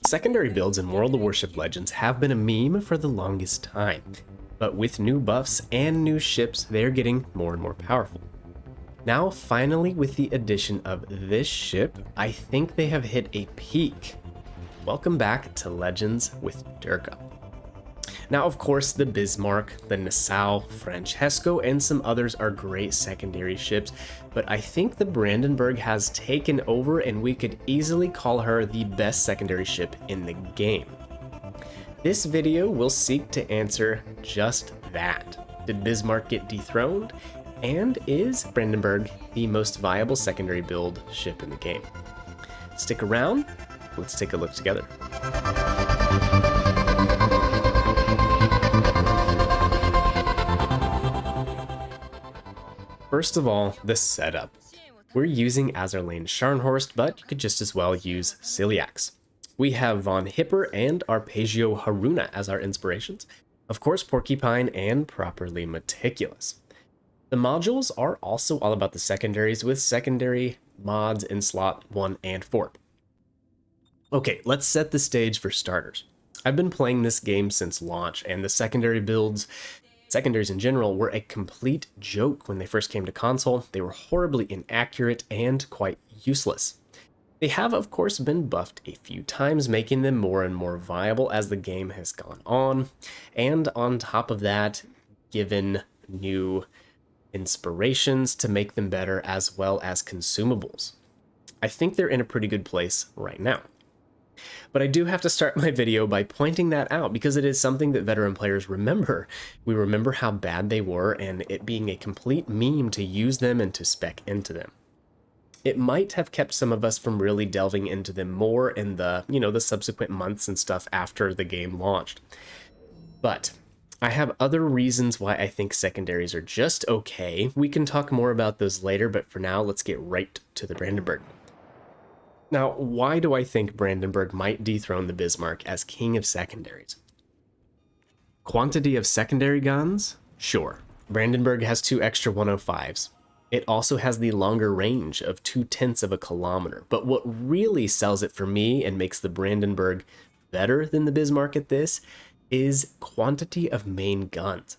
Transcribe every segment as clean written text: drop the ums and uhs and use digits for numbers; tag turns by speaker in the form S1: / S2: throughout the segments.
S1: Secondary builds in World of Warship Legends have been a meme for the longest time, but with new buffs and new ships, they're getting more and more powerful. Now, finally, with the addition of this ship, I think they have hit a peak. Welcome back to Legends with Derka. Now, of course, the Bismarck, the Nassau, Francesco, and some others are great secondary ships, but I think the Brandenburg has taken over and we could easily call her the best secondary ship in the game. This video will seek to answer just that. Did Bismarck get dethroned? And is Brandenburg the most viable secondary build ship in the game? Stick around, let's take a look together. First of all, the setup. We're using Azur Scharnhorst, but you could just as well use Cilliax. We have Von Hipper and Aperggio Haruna as our inspirations. Of course, Porcupine and properly Meticulous. The modules are also all about the secondaries, with secondary mods in slot 1 and 4. Okay, let's set the stage for starters. I've been playing this game since launch, and the secondary builds, secondaries in general, were a complete joke when they first came to console. They were horribly inaccurate and quite useless. They have, of course, been buffed a few times, making them more and more viable as the game has gone on, and on top of that, given new inspirations to make them better, as well as consumables. I think they're in a pretty good place right now. But I do have to start my video by pointing that out because it is something that veteran players remember. We remember how bad they were and it being a complete meme to use them and to spec into them. It might have kept some of us from really delving into them more in the, the subsequent months and stuff after the game launched. But I have other reasons why I think secondaries are just okay. We can talk more about those later, but for now, let's get right to the Brandenburg. Now, why do I think Brandenburg might dethrone the Bismarck as king of secondaries? Quantity of secondary guns? Sure. Brandenburg has 2 extra 105s. It also has the longer range of 0.2 of a kilometer. But what really sells it for me and makes the Brandenburg better than the Bismarck at this is quantity of main guns.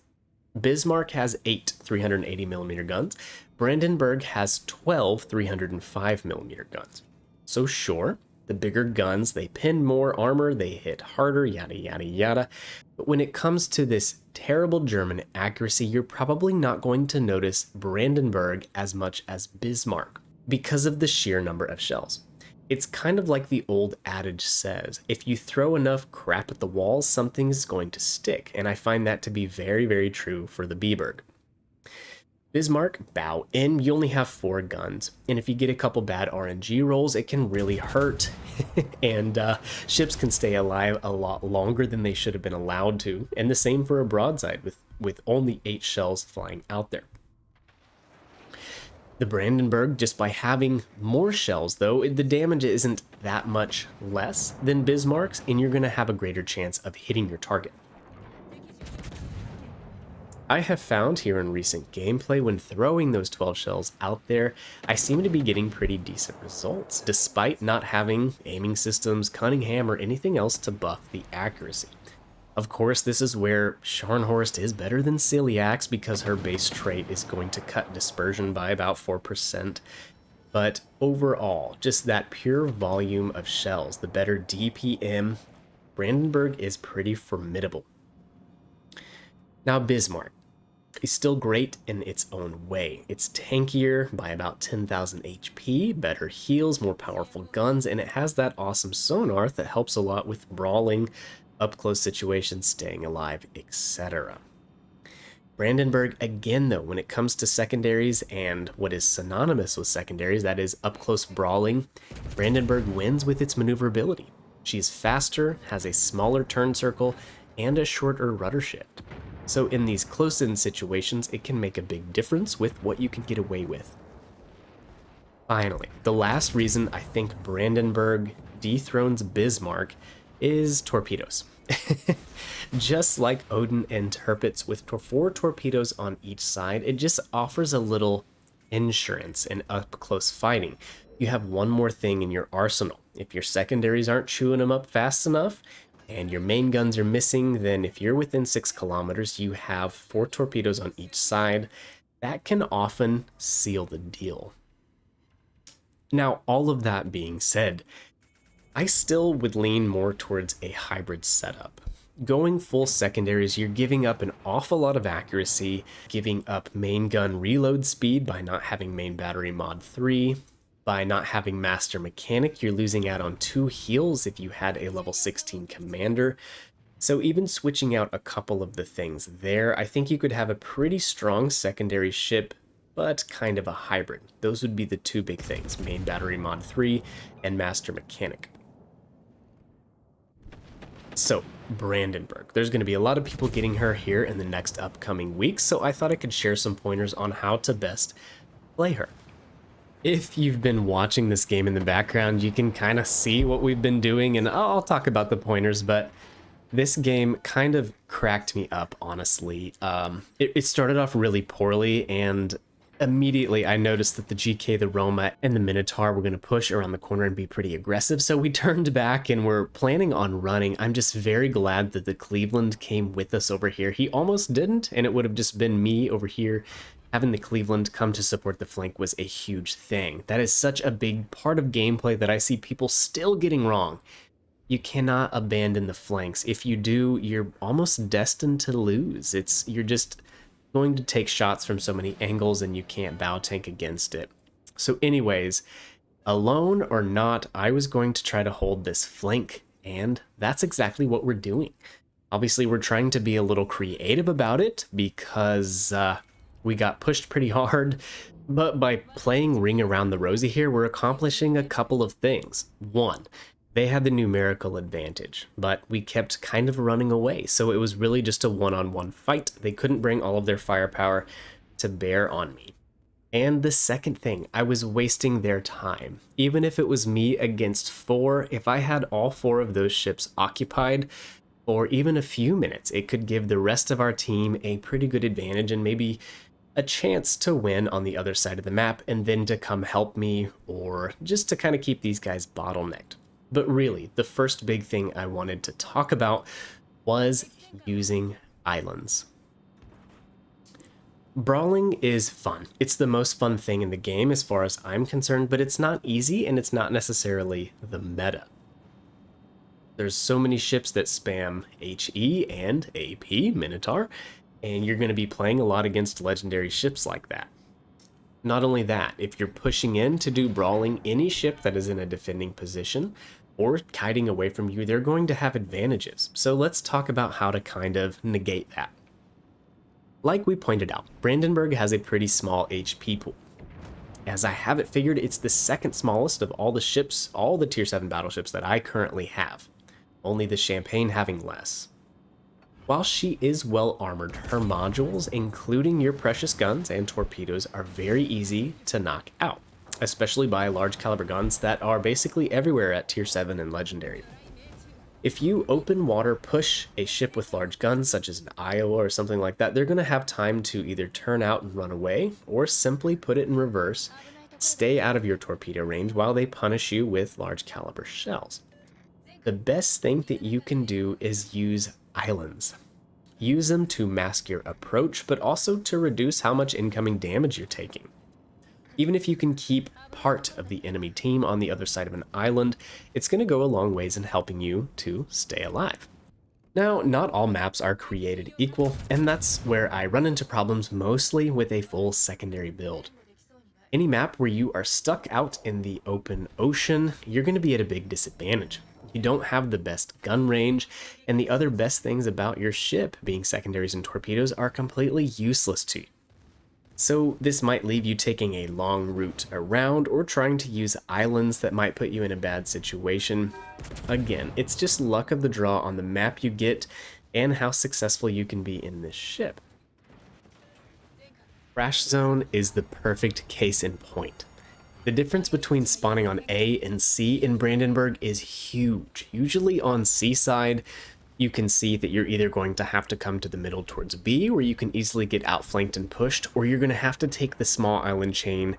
S1: Bismarck has 8 380mm guns. Brandenburg has 12 305mm guns. So sure, the bigger guns, they pin more armor, they hit harder, yada yada yada. But when it comes to this terrible German accuracy, you're probably not going to notice Brandenburg as much as Bismarck because of the sheer number of shells. It's kind of like the old adage says, if you throw enough crap at the wall, something's going to stick, and I find that to be very, very true for the Biberg. Bismarck, bow in, you only have 4 guns, and if you get a couple bad RNG rolls, it can really hurt, and ships can stay alive a lot longer than they should have been allowed to, and the same for a broadside with only 8 shells flying out there. The Brandenburg, just by having more shells though, the damage isn't that much less than Bismarck's, and you're going to have a greater chance of hitting your target. I have found here in recent gameplay, when throwing those 12 shells out there, I seem to be getting pretty decent results, despite not having aiming systems, Cunningham, or anything else to buff the accuracy. Of course, this is where Scharnhorst is better than Cilliax because her base trait is going to cut dispersion by about 4%. But overall, just that pure volume of shells, the better DPM, Brandenburg is pretty formidable. Now Bismarck is still great in its own way. It's tankier by about 10,000 HP, better heals, more powerful guns, and it has that awesome sonar that helps a lot with brawling, up-close situations, staying alive, etc. Brandenburg, again though, when it comes to secondaries and what is synonymous with secondaries, that is up-close brawling, Brandenburg wins with its maneuverability. She's faster, has a smaller turn circle, and a shorter rudder shift. So in these close-in situations, it can make a big difference with what you can get away with. Finally, the last reason I think Brandenburg dethrones Bismarck is torpedoes. Just like Odin and Tirpitz, with 4 torpedoes on each side, it just offers a little insurance in up-close fighting. You have one more thing in your arsenal, If your secondaries aren't chewing them up fast enough, and your main guns are missing, then if you're within 6 kilometers, you have 4 torpedoes on each side. That can often seal the deal. Now, all of that being said, I still would lean more towards a hybrid setup. Going full secondaries, you're giving up an awful lot of accuracy, giving up main gun reload speed by not having main battery mod 3. By not having master mechanic, you're losing out on 2 heals if you had a level 16 commander. So even switching out a couple of the things there, I think you could have a pretty strong secondary ship, but kind of a hybrid. Those would be the 2 big things, main battery mod 3 and master mechanic. So, Brandenburg. There's going to be a lot of people getting her here in the next upcoming weeks, so I thought I could share some pointers on how to best play her. If you've been watching this game in the background, you can kind of see what we've been doing, and I'll talk about the pointers, but this game kind of cracked me up, honestly. It started off really poorly, and immediately I noticed that the GK, the Roma, and the Minotaur were going to push around the corner and be pretty aggressive, so we turned back and we're planning on running. I'm just very glad that the Cleveland came with us over here. He almost didn't, and it would have just been me over here. Having the Cleveland come to support the flank was a huge thing. That is such a big part of gameplay that I see people still getting wrong. You cannot abandon the flanks. If you do, you're almost destined to lose. You're just going to take shots from so many angles and you can't bow tank against it. So anyways, alone or not, I was going to try to hold this flank, and that's exactly what we're doing. Obviously, we're trying to be a little creative about it because we got pushed pretty hard, but by playing Ring Around the Rosie here, we're accomplishing a couple of things. One, they had the numerical advantage, but we kept kind of running away, so it was really just a one-on-one fight. They couldn't bring all of their firepower to bear on me. And the second thing, I was wasting their time. Even if it was me against 4, if I had all 4 of those ships occupied for even a few minutes, it could give the rest of our team a pretty good advantage and maybe a chance to win on the other side of the map and then to come help me, or just to kind of keep these guys bottlenecked. But really, the first big thing I wanted to talk about was using islands. Brawling is fun. It's the most fun thing in the game as far as I'm concerned, but it's not easy and it's not necessarily the meta. There's so many ships that spam HE and AP, Minotaur, and you're going to be playing a lot against legendary ships like that. Not only that, if you're pushing in to do brawling, any ship that is in a defending position or kiting away from you, they're going to have advantages. So let's talk about how to kind of negate that. Like we pointed out, Brandenburg has a pretty small HP pool. As I have it figured, it's the second smallest of all the ships, all the tier 7 battleships that I currently have, only the Champagne having less. While she is well armored, her modules, including your precious guns and torpedoes, are very easy to knock out, especially by large caliber guns that are basically everywhere at tier 7 and legendary. If you open water push a ship with large guns, such as an Iowa or something like that, they're going to have time to either turn out and run away, or simply put it in reverse, stay out of your torpedo range while they punish you with large caliber shells. The best thing that you can do is use islands. Use them to mask your approach, but also to reduce how much incoming damage you're taking. Even if you can keep part of the enemy team on the other side of an island, it's going to go a long ways in helping you to stay alive. Now, not all maps are created equal, and that's where I run into problems mostly with a full secondary build. Any map where you are stuck out in the open ocean, you're going to be at a big disadvantage. You don't have the best gun range, and the other best things about your ship, being secondaries and torpedoes, are completely useless to you. So this might leave you taking a long route around or trying to use islands that might put you in a bad situation. Again, it's just luck of the draw on the map you get and how successful you can be in this ship. Crash Zone is the perfect case in point. The difference between spawning on A and C in Brandenburg is huge. Usually on C side, you can see that you're either going to have to come to the middle towards B, where you can easily get outflanked and pushed, or you're going to have to take the small island chain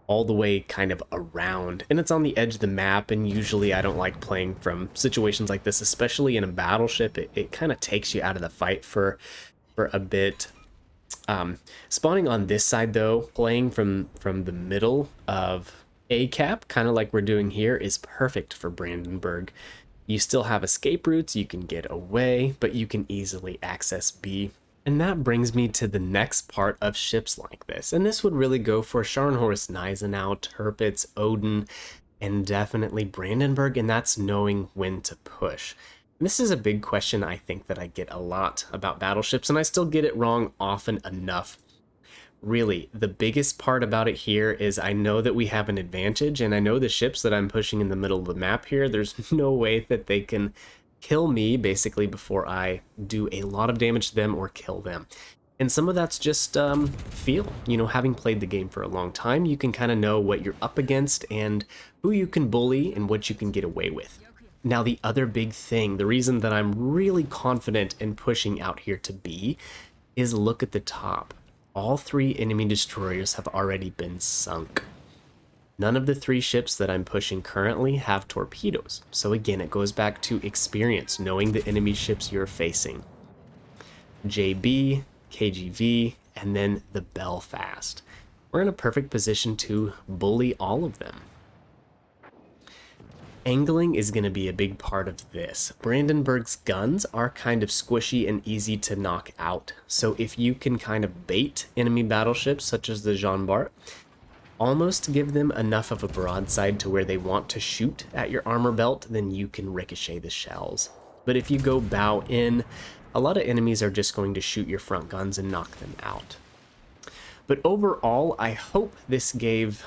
S1: all the way kind of around, and it's on the edge of the map, and usually I don't like playing from situations like this, especially in a battleship. It kind of takes you out of the fight for a bit. Spawning on this side though, playing from the middle of A cap, kind of like we're doing here, is perfect for Brandenburg. You still have escape routes, you can get away, but you can easily access B. And that brings me to the next part of ships like this. And this would really go for Scharnhorst, Gneisenau, Tirpitz, Odin, and definitely Brandenburg, and that's knowing when to push. And this is a big question I think that I get a lot about battleships, and I still get it wrong often enough. Really, the biggest part about it here is I know that we have an advantage, and I know the ships that I'm pushing in the middle of the map here, there's no way that they can kill me basically before I do a lot of damage to them or kill them. And some of that's just feel. You know, having played the game for a long time, you can kind of know what you're up against and who you can bully and what you can get away with. Now, the other big thing, the reason that I'm really confident in pushing out here to B, is look at the top. All 3 enemy destroyers have already been sunk. None of the 3 ships that I'm pushing currently have torpedoes. So again, it goes back to experience, knowing the enemy ships you're facing. JB, KGV, and then the Belfast. We're in a perfect position to bully all of them. Angling is going to be a big part of this. Brandenburg's guns are kind of squishy and easy to knock out. So if you can kind of bait enemy battleships such as the Jean Bart, almost give them enough of a broadside to where they want to shoot at your armor belt, then you can ricochet the shells. But if you go bow in, a lot of enemies are just going to shoot your front guns and knock them out. But overall, I hope this gave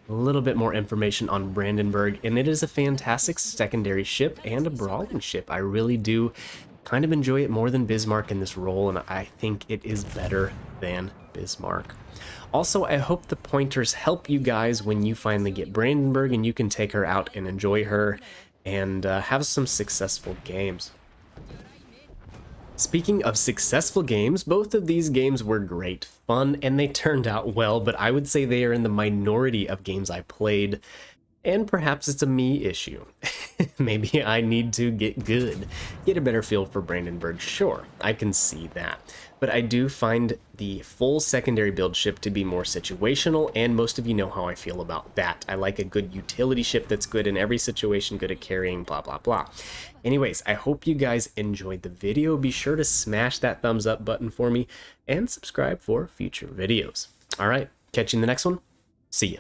S1: a little bit more information on Brandenburg, and it is a fantastic secondary ship and a brawling ship. I really do kind of enjoy it more than Bismarck in this role, and I think it is better than Bismarck. Also, I hope the pointers help you guys when you finally get Brandenburg and you can take her out and enjoy her and have some successful games. Speaking of successful games, both of these games were great fun and they turned out well, but I would say they are in the minority of games I played, and perhaps it's a me issue. Maybe I need to get good, get a better feel for Brandenburg. Sure, I can see that. But I do find the full secondary build ship to be more situational, and most of you know how I feel about that. I like a good utility ship that's good in every situation, good at carrying, blah, blah, blah. Anyways, I hope you guys enjoyed the video. Be sure to smash that thumbs up button for me and subscribe for future videos. All right, catch you in the next one. See ya.